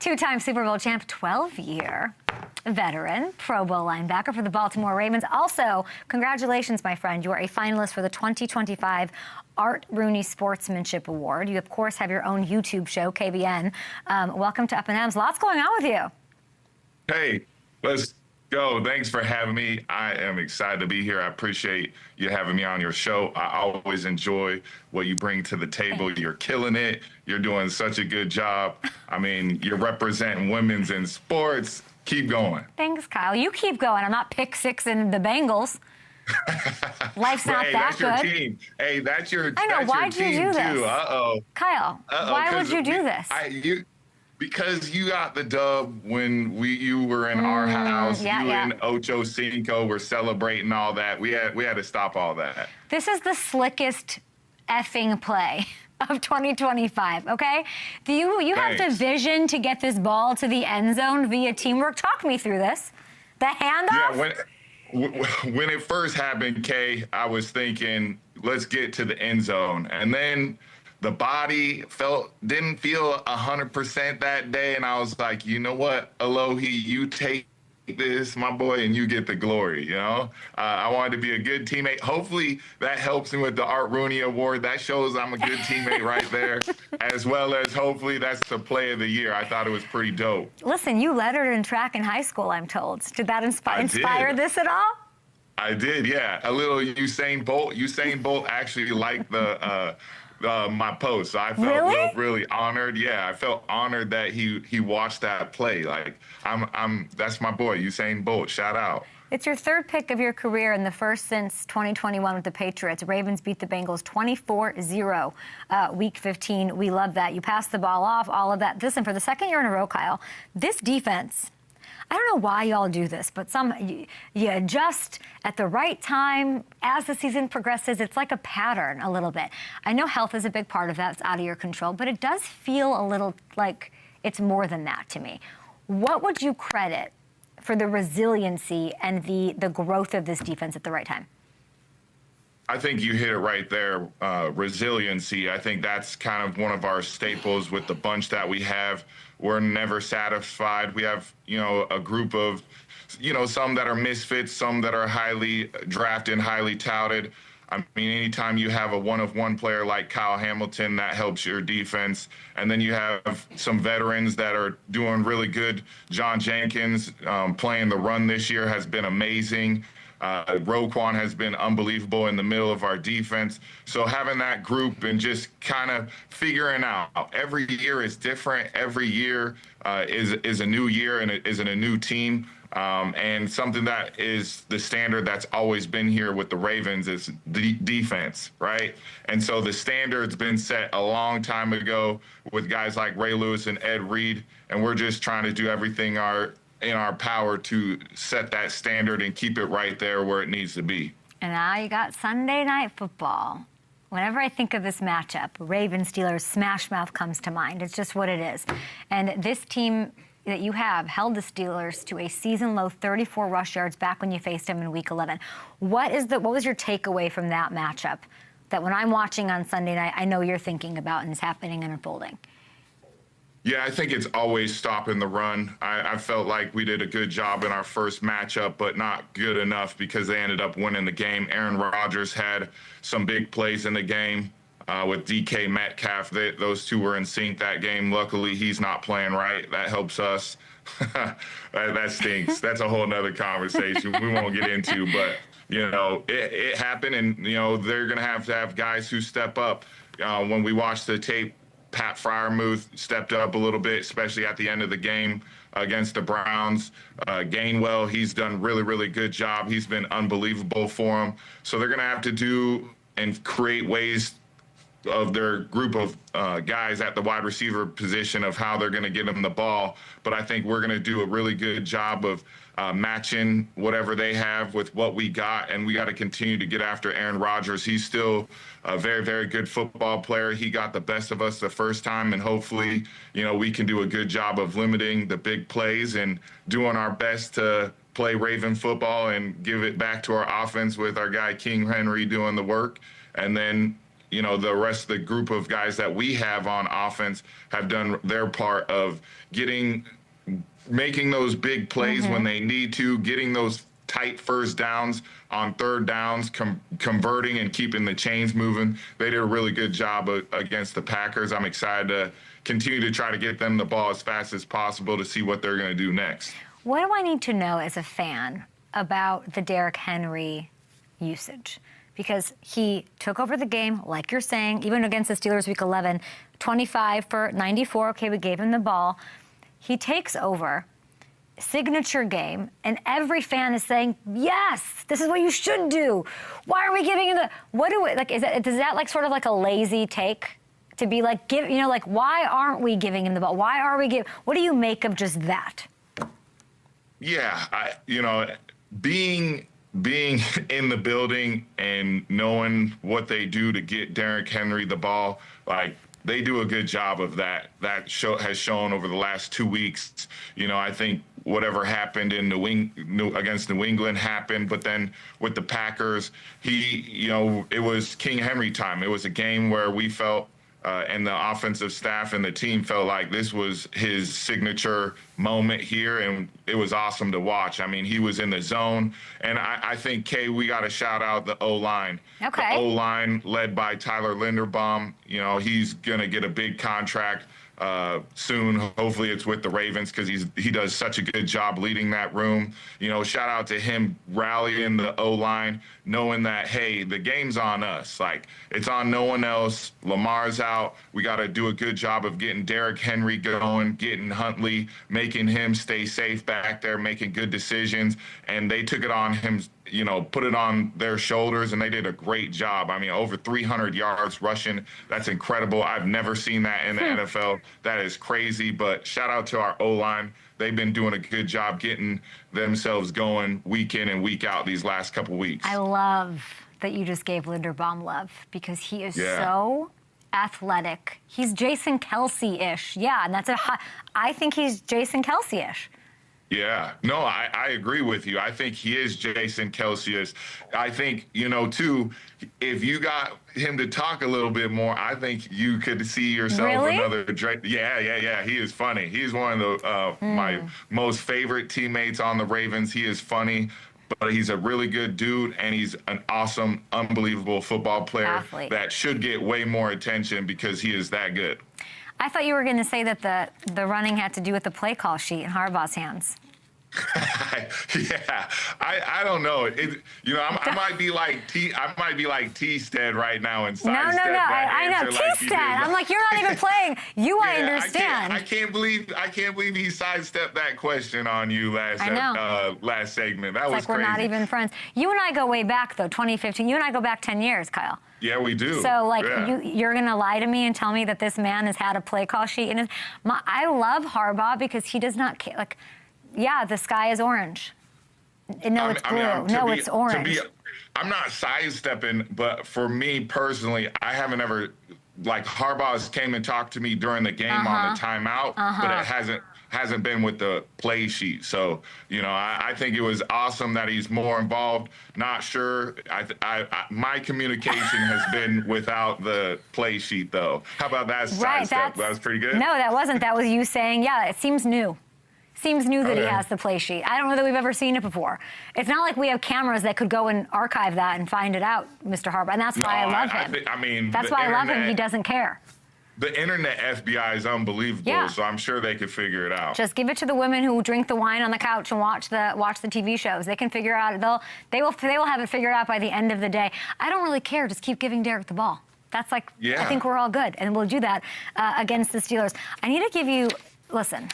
Two-time Super Bowl champ, 12-year veteran, Pro Bowl linebacker for the Baltimore Ravens. Also, congratulations, my friend. You are a finalist for the 2025 Art Rooney Sportsmanship Award. You, of course, have your own YouTube show, KBN. Welcome to Up and M's. Lots going on with you. Hey, let's go. Thanks for having me. I am excited to be here. I appreciate you having me on your show. I always enjoy what you bring to the table. You're killing it. You're doing such a good job. I mean, you're representing women's in sports. Keep going. Thanks, Kyle. You keep going. I'm not pick six in the Bengals. Life's not hey, that that's your good. team. Hey, that's your I know. that's Why'd your you team do this? too. Kyle, why would you do this? Because you got the dub when you were in our house. And Ocho Cinco were celebrating all that. We had to stop all that. This is the slickest effing play of 2025, okay? Do you have the vision to get this ball to the end zone via teamwork? Talk me through this. The handoff? Yeah, when it first happened, Kay, I was thinking, let's get to the end zone. And then the body didn't feel 100% that day. And I was like, you know what, Alohi, you take this, my boy, and you get the glory, you know? I wanted to be a good teammate. Hopefully that helps me with the Art Rooney Award. That shows I'm a good teammate right there, as well as hopefully that's the play of the year. I thought it was pretty dope. Listen, you lettered in track in high school, I'm told. Did that inspire this at all? I did, yeah. A little Usain Bolt. Usain Bolt actually liked my post. So I felt really honored. Yeah, I felt honored that he watched that play. Like that's my boy, Usain Bolt. Shout out. It's your third pick of your career and the first since 2021 with the Patriots. Ravens beat the Bengals 24-0 week 15. We love that. You passed the ball off, all of that. Listen, for the second year in a row, Kyle, this defense, I don't know why y'all do this, but you adjust at the right time as the season progresses. It's like a pattern a little bit. I know health is a big part of that. It's out of your control, but it does feel a little like it's more than that to me. What would you credit for the resiliency and the growth of this defense at the right time? I think you hit it right there, resiliency. I think that's kind of one of our staples with the bunch that we have. We're never satisfied. We have, a group of, some that are misfits, some that are highly drafted, highly touted. I mean, anytime you have a one-of-one player like Kyle Hamilton, that helps your defense. And then you have some veterans that are doing really good. John Jenkins playing the run this year has been amazing. Roquan has been unbelievable in the middle of our defense. So having that group and just kind of figuring out every year is different. Every year is a new year and it isn't a new team. And something that is the standard that's always been here with the Ravens is defense, right? And so the standard's been set a long time ago with guys like Ray Lewis and Ed Reed, and we're just trying to do everything in our power to set that standard and keep it right there where it needs to be. And now you got Sunday Night Football. Whenever I think of this matchup, Ravens-Steelers, smash mouth comes to mind. It's just what it is. And this team that you have held the Steelers to a season-low 34 rush yards back when you faced them in Week 11. What was your takeaway from that matchup that when I'm watching on Sunday night, I know you're thinking about and is happening and unfolding? Yeah, I think it's always stopping the run. I felt like we did a good job in our first matchup, but not good enough because they ended up winning the game. Aaron Rodgers had some big plays in the game with DK Metcalf. Those two were in sync that game. Luckily, he's not playing right. That helps us. That stinks. That's a whole nother conversation we won't get into, but, it happened, and, they're going to have guys who step up. When we watch the tape, Pat Freiermuth stepped up a little bit, especially at the end of the game against the Browns. Gainwell, he's done really, really good job. He's been unbelievable for them. So they're going to have to do and create ways of their group of guys at the wide receiver position of how they're going to get them the ball. But I think we're going to do a really good job of matching whatever they have with what we got, and we got to continue to get after Aaron Rodgers. He's still a very, very good football player. He got the best of us the first time, and hopefully, we can do a good job of limiting the big plays and doing our best to play Raven football and give it back to our offense with our guy King Henry doing the work. And then the rest of the group of guys that we have on offense have done their part of making those big plays when they need to, getting those tight first downs on third downs, converting and keeping the chains moving. They did a really good job against the Packers. I'm excited to continue to try to get them the ball as fast as possible to see what they're going to do next. What do I need to know as a fan about the Derrick Henry usage? Because he took over the game, like you're saying, even against the Steelers week 11, 25 for 94. Okay, we gave him the ball. He takes over, signature game, and every fan is saying, yes, this is what you should do. Why are we giving him does that like sort of like a lazy take to be like, why aren't we giving him the ball? Why are we what do you make of just that? Yeah, being in the building and knowing what they do to get Derrick Henry the ball, like, they do a good job of that. That has shown over the last 2 weeks. I think whatever happened in against New England happened, but then with the Packers, it was King Henry time. It was a game where we felt, and the offensive staff and the team felt like this was his signature moment here, and it was awesome to watch. I mean, he was in the zone, and I think, Kay, we got to shout out the O-line. Okay. The O-line led by Tyler Linderbaum. He's going to get a big contract soon. Hopefully it's with the Ravens because he does such a good job leading that room. Shout out to him rallying the O-line, knowing that, hey, the game's on us. Like, it's on no one else. Lamar's out. We got to do a good job of getting Derrick Henry going, getting Huntley, making him stay safe back there, making good decisions. And they took it on him, put it on their shoulders, and they did a great job. I mean, over 300 yards rushing. That's incredible. I've never seen that in the NFL. That is crazy, but shout out to our O-line. They've been doing a good job getting themselves going week in and week out these last couple weeks. I love that you just gave Linderbaum love because he is so athletic. He's Jason Kelce-ish. Yeah, and I think he's Jason Kelce-ish. Yeah, no, I agree with you. I think he is Jason Kelce. I think, too, if you got him to talk a little bit more, I think you could see yourself another Drake. Yeah. He is funny. He's one of the my most favorite teammates on the Ravens. He is funny, but he's a really good dude, and he's an awesome, unbelievable football player athlete that should get way more attention because he is that good. I thought you were going to say that the running had to do with the play call sheet in Harbaugh's hands. Yeah, I don't know. I might be like T-Stead right now and sidestep No. I know T-Stead. I'm like, you're not even playing. I understand. I can't believe he sidestepped that question on you last segment. That was like we're crazy. not even friends. You and I go way back though, 2015. You and I go back 10 years, Kyle. Yeah, we do. So, you're going to lie to me and tell me that this man has had a play call sheet in his... I love Harbaugh because he does not care. Like, yeah, the sky is orange. No, it's blue. It's orange. I'm not sidestepping, but for me personally, I haven't ever... Like, Harbaugh's came and talked to me during the game on the timeout, but it hasn't been with the play sheet. So, I think it was awesome that he's more involved. Not sure. My communication has been without the play sheet, though. How about that sidestep? That was pretty good? No, that wasn't. That was you saying, yeah, it seems new. Seems new that he has the play sheet. I don't know that we've ever seen it before. It's not like we have cameras that could go and archive that and find it out, Mr. Harbaugh. And that's why I love him. That's why I love him. He doesn't care. The internet FBI is unbelievable, so I'm sure they could figure it out. Just give it to the women who drink the wine on the couch and watch the TV shows. They can figure out. They will have it figured out by the end of the day. I don't really care. Just keep giving Derrick the ball. That's I think we're all good, and we'll do that against the Steelers. I need to give you. Listen.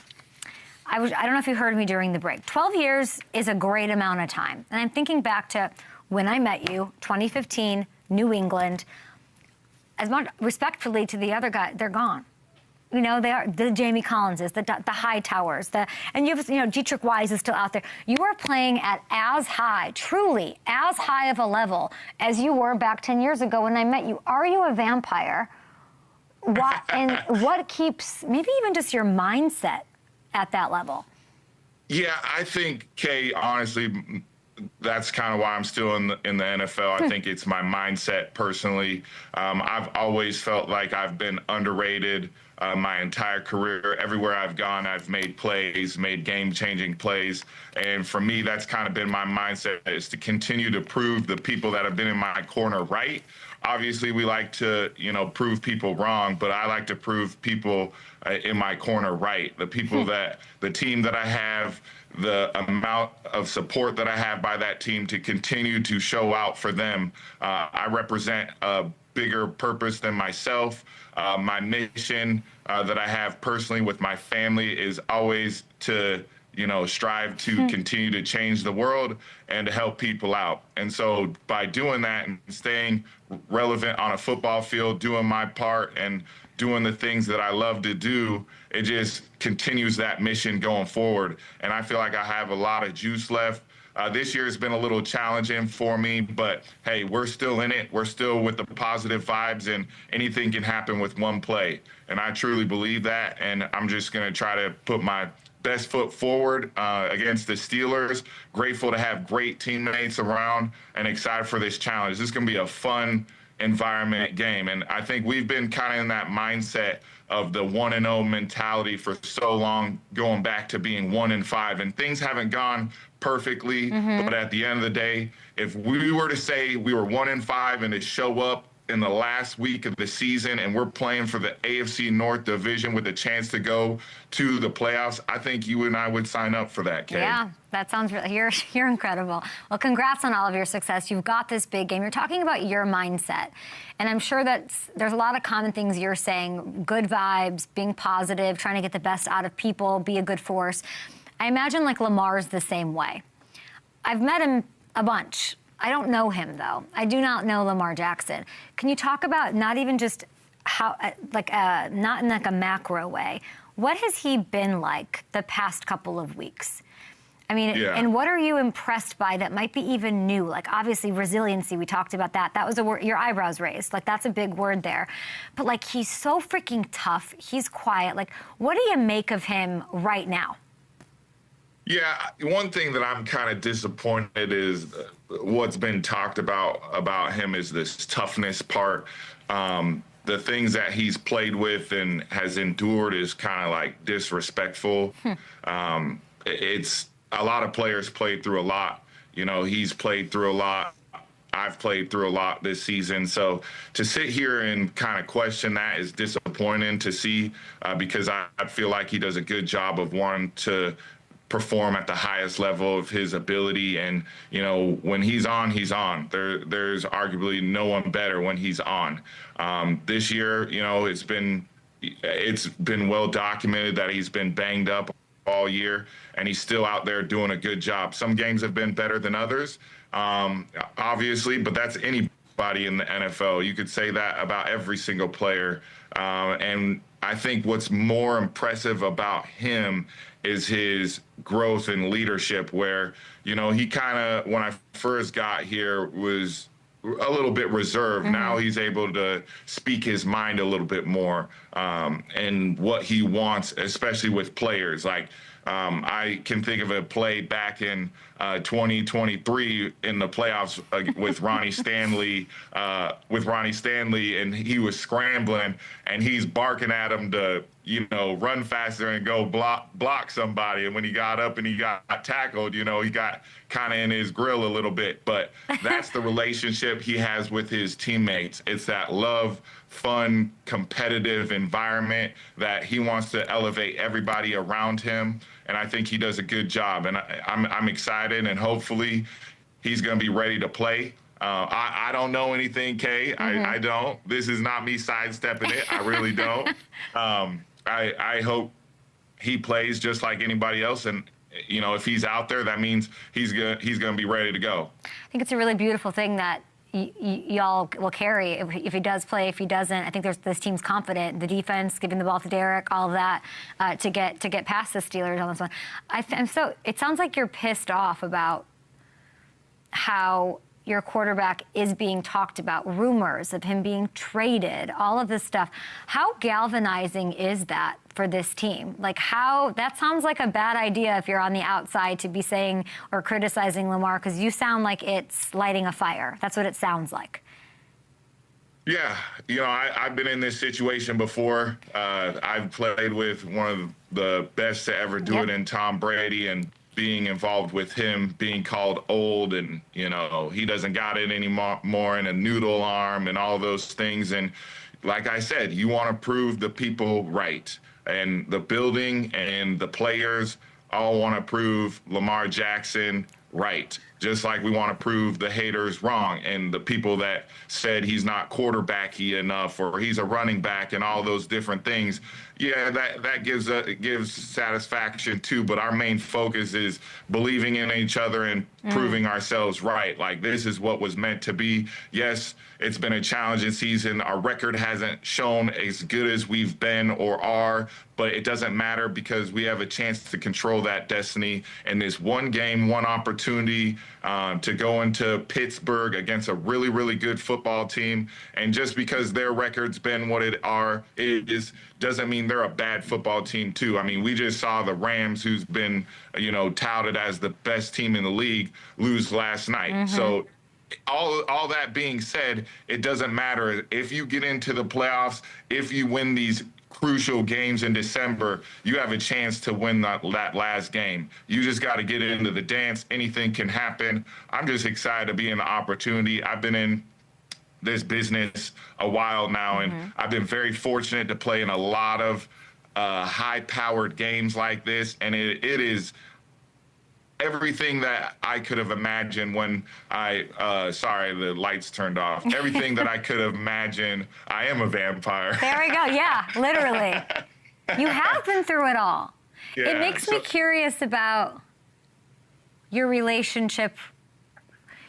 I don't know if you heard me during the break. 12 years is a great amount of time. And I'm thinking back to when I met you, 2015, New England. As much respectfully to the other guy, they're gone. They are the Jamie Collinses, the Hightowers, and you have, Dietrich Wise is still out there. You are playing at truly as high of a level as you were back 10 years ago when I met you. Are you a vampire? What keeps, maybe even just your mindset at that level? Yeah, I think, Kay, honestly, that's kind of why I'm still in the NFL. I think it's my mindset personally. I've always felt like I've been underrated my entire career. Everywhere I've gone, I've made plays, made game-changing plays. And for me, that's kind of been my mindset, is to continue to prove the people that have been in my corner right. Obviously, we like to, prove people wrong, but I like to prove people in my corner right. The people the team that I have, the amount of support that I have by that team to continue to show out for them. I represent a bigger purpose than myself. My mission that I have personally with my family is always to strive to continue to change the world and to help people out. And so by doing that and staying relevant on a football field, doing my part and doing the things that I love to do, it just continues that mission going forward. And I feel like I have a lot of juice left. This year has been a little challenging for me, but hey, we're still in it. We're still with the positive vibes, and anything can happen with one play. And I truly believe that. And I'm just going to try to put my best foot forward against the Steelers. Grateful to have great teammates around and excited for this challenge. This is going to be a fun environment game. And I think we've been kind of in that mindset of the 1-0 mentality for so long, going back to being 1-5, and things haven't gone perfectly. But at the end of the day, if we were to say we were 1-5 and to show up in the last week of the season and we're playing for the AFC North division with a chance to go to the playoffs, I think you and I would sign up for that, Kay. Yeah, that sounds really, you're incredible. Well, congrats on all of your success. You've got this big game. You're talking about your mindset. And I'm sure that there's a lot of common things you're saying: good vibes, being positive, trying to get the best out of people, be a good force. I imagine like Lamar's the same way. I've met him a bunch. I don't know him, though. I do not know Lamar Jackson. Can you talk about not even just how, not in like a macro way, what has he been like the past couple of weeks? I mean, and what are you impressed by that might be even new? Like, obviously, resiliency, we talked about that. That was a word, your eyebrows raised. Like, that's a big word there. But, like, he's so freaking tough. He's quiet. Like, what do you make of him right now? Yeah, one thing that I'm kind of disappointed is what's been talked about him is this toughness part. The things that he's played with and has endured is kind of like disrespectful. It's a lot of players played through a lot. He's played through a lot. I've played through a lot this season. So to sit here and kind of question that is disappointing to see because I feel like he does a good job of wanting to perform at the highest level of his ability. And, when he's on, he's on. There's arguably no one better when he's on. This year, it's been well documented that he's been banged up all year, and he's still out there doing a good job. Some games have been better than others, obviously, but that's anybody in the NFL. You could say that about every single player. And I think what's more impressive about him is his growth and leadership, where, he kind of, when I first got here, was a little bit reserved. Now he's able to speak his mind a little bit more and what he wants, especially with players. Like, I can think of a play back in 2023 in the playoffs with Ronnie Stanley, and he was scrambling, and he's barking at him to, run faster and go block somebody. And when he got up and he got tackled, he got kind of in his grill a little bit. But that's the relationship he has with his teammates. It's that love, fun, competitive environment that he wants to elevate everybody around him. And I think he does a good job. And I'm excited, and hopefully he's going to be ready to play. I don't know anything, Kay. I don't. This is not me sidestepping it. I really don't. I hope he plays just like anybody else. And, if he's out there, that means he's gonna be ready to go. I think it's a really beautiful thing that y'all will carry if he does play. If he doesn't, I think this team's confident. The defense, giving the ball to Derrick, all of that to get past the Steelers on this one. It sounds like you're pissed off about how your quarterback is being talked about, rumors of him being traded, all of this stuff. How galvanizing is that for this team? Like, that sounds like a bad idea if you're on the outside to be saying or criticizing Lamar, because you sound like it's lighting a fire. That's what it sounds like. Yeah, I've been in this situation before. I've played with one of the best to ever do it in Tom Brady, and being involved with him being called old, and he doesn't got it anymore, and a noodle arm and all those things. And like I said, you want to prove the people right, and the building and the players all want to prove Lamar Jackson right, just like we want to prove the haters wrong, and the people that said he's not quarterbacky enough or he's a running back and all those different things. Yeah, that gives satisfaction too, but our main focus is believing in each other and proving ourselves right. Like, this is what was meant to be. Yes, it's been a challenging season. Our record hasn't shown as good as we've been or are, but it doesn't matter because we have a chance to control that destiny. And this one game, one opportunity to go into Pittsburgh against a really, really good football team. And just because their record's been what it is, doesn't mean they're a bad football team too. I mean, we just saw the Rams, who's been, touted as the best team in the league, lose last night. So all that being said, it doesn't matter if you get into the playoffs, if you win these crucial games in December, you have a chance to win that last game. You just got to get into the dance. Anything can happen. I'm just excited to be in the opportunity. I've been in this business a while now, and I've been very fortunate to play in a lot of high-powered games like this, and it is everything that I could have imagined when sorry, the lights turned off. Everything that I could have imagined. I am a vampire. There we go. Yeah, literally. You have been through it all. Yeah, it makes me curious about your relationship.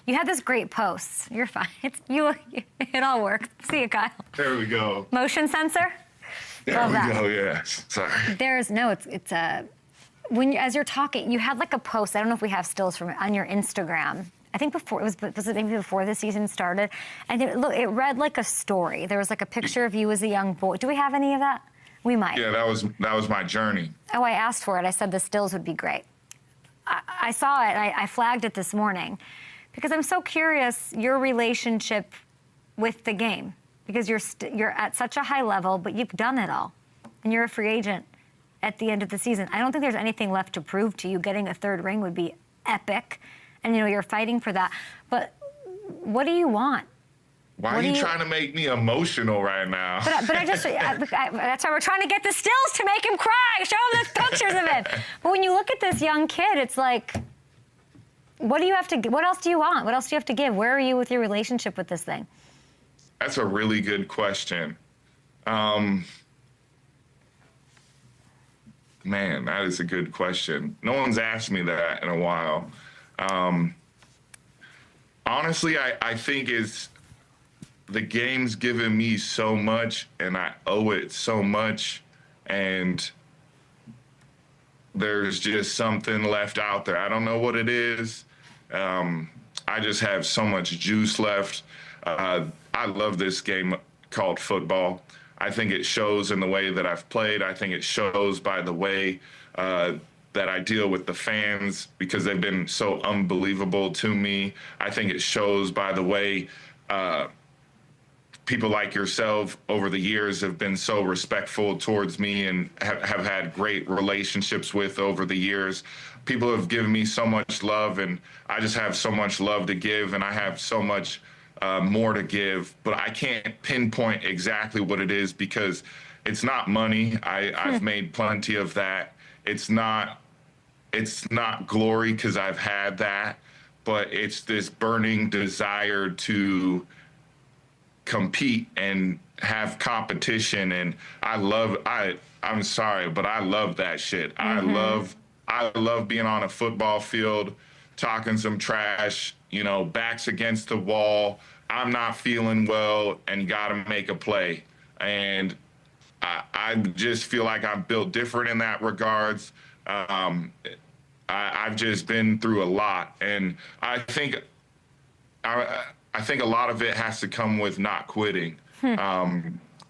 You had this great post. You're fine. It all works. See you, Kyle. There we go. Motion sensor? There we go, yes. Sorry. It's as you're talking, you had like a post. I don't know if we have stills from it on your Instagram. I think was it maybe before the season started? And it read like a story. There was like a picture of you as a young boy. Do we have any of that? We might. Yeah, that was my journey. Oh, I asked for it. I said the stills would be great. I saw it. I flagged it this morning because I'm so curious your relationship with the game, because you're at such a high level, but you've done it all, and you're a free agent at the end of the season. I don't think there's anything left to prove to you. Getting a third ring would be epic, and you're fighting for that. But what do you want? Why are you trying to make me emotional right now? But I just, that's why we're trying to get the stills to make him cry, show him the pictures of it. But when you look at this young kid, it's like, what else do you want? What else do you have to give? Where are you with your relationship with this thing? That's a really good question. Man, that is a good question. No one's asked me that in a while. Honestly, I think the game's given me so much, and I owe it so much, and there's just something left out there. I don't know what it is. I just have so much juice left. I love this game called football. I think it shows in the way that I've played. I think it shows by the way that I deal with the fans, because they've been so unbelievable to me. I think it shows by the way people like yourself over the years have been so respectful towards me and have had great relationships with over the years. People have given me so much love, and I just have so much love to give, and I have so much more to give, but I can't pinpoint exactly what it is because it's not money. I've made plenty of that. It's not glory, because I've had that, but it's this burning desire to compete and have competition. And I'm sorry, but I love that shit. I love being on a football field, talking some trash, backs against the wall. I'm not feeling well and got to make a play. And I just feel like I'm built different in that regards. I've just been through a lot. And I think I think a lot of it has to come with not quitting.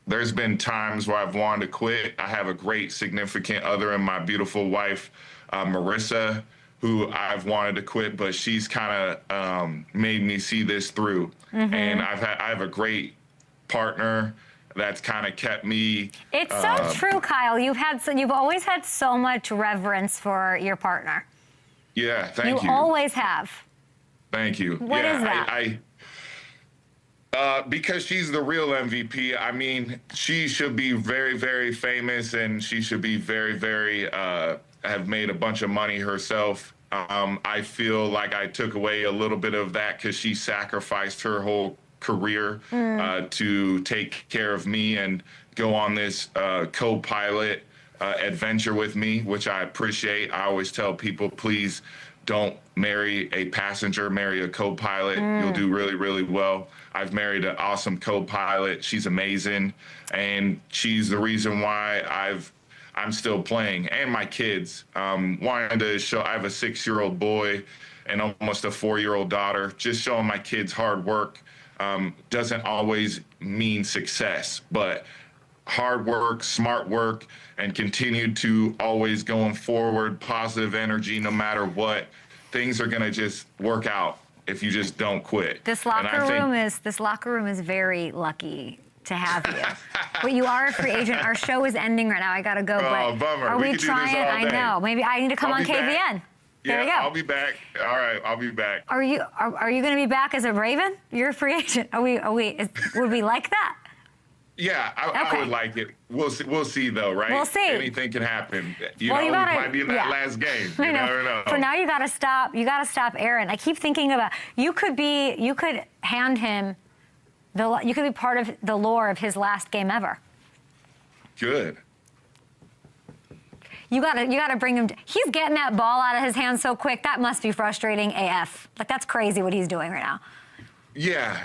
There's been times where I've wanted to quit. I have a great significant other in my beautiful wife, Marissa, who I've wanted to quit, but she's kind of made me see this through. And I have a great partner that's kind of kept me. It's so true, Kyle. You've always had so much reverence for your partner. Yeah, thank you. You always have. Thank you. What is that? Because she's the real MVP. I mean, she should be very, very famous, and she should be very, very, have made a bunch of money herself. I feel like I took away a little bit of that because she sacrificed her whole career to take care of me and go on this co-pilot adventure with me, which I appreciate. I always tell people, please don't marry a passenger, marry a co-pilot. You'll do really, really well. I've married an awesome co-pilot. She's amazing, and she's the reason why I'm still playing, and my kids. Wanted to show, I have a 6-year-old boy and almost a 4-year-old daughter. Just showing my kids hard work doesn't always mean success, but hard work, smart work, and continue to always going forward, positive energy, no matter what. Things are gonna just work out if you just don't quit. This locker room is very lucky to have you. But you are a free agent. Our show is ending right now. I gotta go. Oh, bummer. Are we trying? I know. Maybe I need to come on KVN. Back. There we go. I'll be back. All right, I'll be back. Are you going to be back as a Raven? You're a free agent. Would we like that? Yeah, I would like it. We'll see though, right? We'll see. Anything can happen. You gotta, might be in that last game. You never know. For now, you gotta stop Aaron. I keep thinking about you could hand him you could be part of the lore of his last game ever. Good. You gotta bring him. He's getting that ball out of his hands so quick. That must be frustrating AF. Like, that's crazy what he's doing right now. Yeah,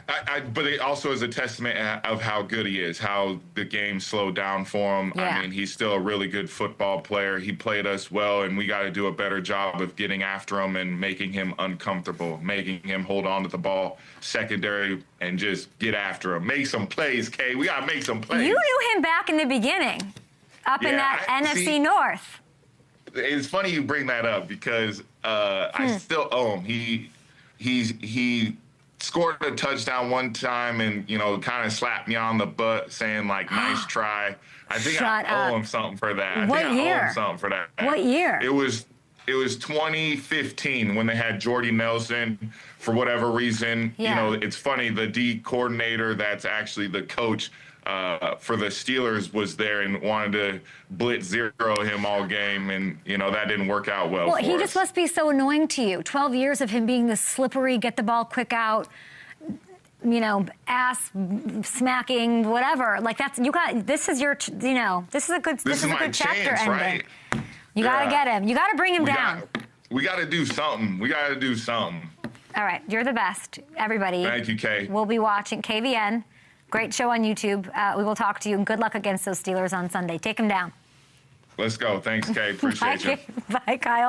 but it also is a testament of how good he is, how the game slowed down for him. Yeah. I mean, he's still a really good football player. He played us well, and we got to do a better job of getting after him and making him uncomfortable, making him hold on to the ball secondary and just get after him. Make some plays, Kay. We got to make some plays. You knew him back in the beginning, up in that NFC North. It's funny you bring that up because I still owe him. He scored a touchdown one time and, kind of slapped me on the butt saying, like, nice try. I think I owe him something for that. What year? I owe him something for that. What year? It was 2015 when they had Jordy Nelson for whatever reason. Yeah. It's funny, the D coordinator that's actually the coach for the Steelers was there and wanted to blitz zero him all game, and that didn't work out well. Well, for he us. just must be so annoying to you. 12 years of him being this slippery, get the ball quick out, ass smacking, whatever. Like, this is your, this is a good chapter chance, ending. right? You gotta get him. You gotta bring him down. We gotta do something. All right, you're the best, everybody. Thank you, Kay. We'll be watching KVN. Great show on YouTube. We will talk to you, and good luck against those Steelers on Sunday. Take them down. Let's go. Thanks, Kay. Appreciate you. Bye, Kyle.